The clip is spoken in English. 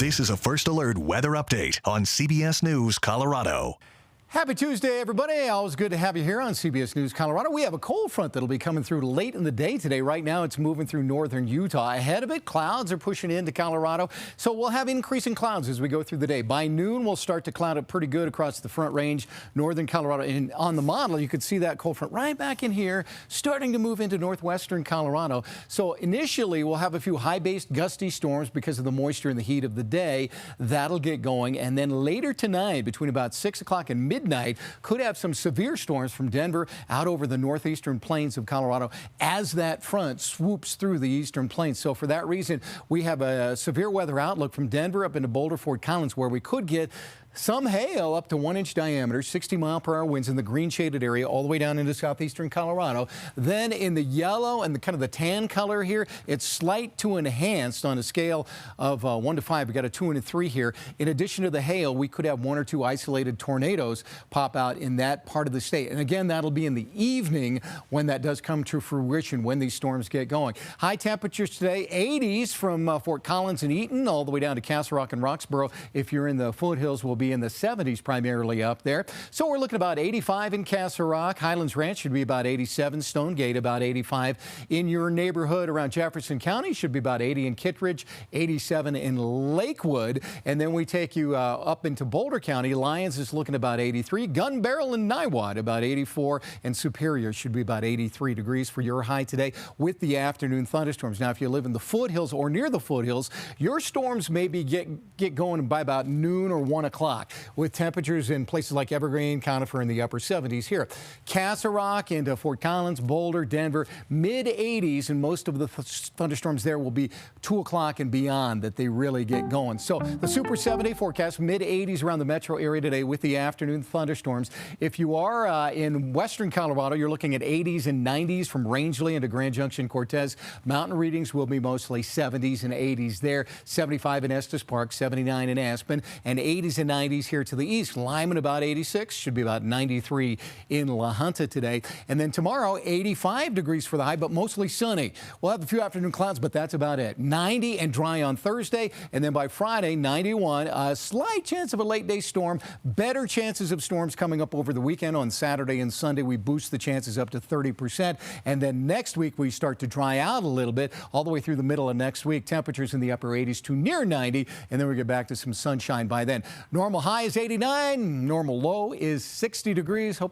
This is a First Alert weather update on CBS News Colorado. Happy Tuesday, everybody. Always good to have you here on CBS News Colorado. We have a cold front that'll be coming through late in the day today. Right now, it's moving through northern Utah. Ahead of it, clouds are pushing into Colorado, so we'll have increasing clouds as we go through the day. By noon, we'll start to cloud up pretty good across the Front Range, northern Colorado. And on the model, you could see that cold front right back in here, starting to move into northwestern Colorado. So initially, we'll have a few high-based gusty storms because of the moisture and the heat of the day. That'll get going. And then later tonight, between about 6 o'clock and midnight, could have some severe storms from Denver out over the northeastern plains of Colorado as that front swoops through the eastern plains. So for that reason, we have a severe weather outlook from Denver up into Boulder, Fort Collins, where we could get some hail up to 1-inch diameter, 60-mile-per-hour winds in the green shaded area all the way down into southeastern Colorado. Then in the yellow and the kind of the tan color here, it's slight to enhanced on a scale of 1 to 5. We got a 2 and a 3 here. In addition to the hail, we could have 1 or 2 isolated tornadoes pop out in that part of the state. And again, that'll be in the evening when that does come to fruition, when these storms get going. High temperatures today, 80s from Fort Collins and Eaton all the way down to Castle Rock and Roxborough. If you're in the foothills, we'll be in the 70s primarily up there. So we're looking about 85 in Castle Rock. Highlands Ranch should be about 87. Stonegate about 85. In your neighborhood around Jefferson County should be about 80 in Kittredge, 87 in Lakewood. And then we take you up into Boulder County. Lyons is looking about 83. Gun Barrel and Niwot about 84. And Superior should be about 83 degrees for your high today with the afternoon thunderstorms. Now, if you live in the foothills or near the foothills, your storms maybe get going by about noon or 1 o'clock, with temperatures in places like Evergreen, Conifer in the upper 70s here. Castle Rock into Fort Collins, Boulder, Denver, mid-80s, and most of the thunderstorms there will be 2 o'clock and beyond that they really get going. So the Super 7-day forecast, mid-80s around the metro area today with the afternoon thunderstorms. If you are in western Colorado, you're looking at 80s and 90s from Rangeley into Grand Junction, Cortez. Mountain readings will be mostly 70s and 80s there. 75 in Estes Park, 79 in Aspen, and 80s and 90s here to the east. Lyman about 86, should be about 93 in La Junta today. And then tomorrow, 85 degrees for the high, but mostly sunny. We'll have a few afternoon clouds, but that's about it. 90 and dry on Thursday, and then by Friday, 91. A slight chance of a late day storm. Better chances of storms coming up over the weekend. On Saturday and Sunday, we boost the chances up to 30%. And then next week, we start to dry out a little bit all the way through the middle of next week. Temperatures in the upper 80s to near 90, and then we get back to some sunshine by then. Normal high is 89, normal low is 60 degrees. Hope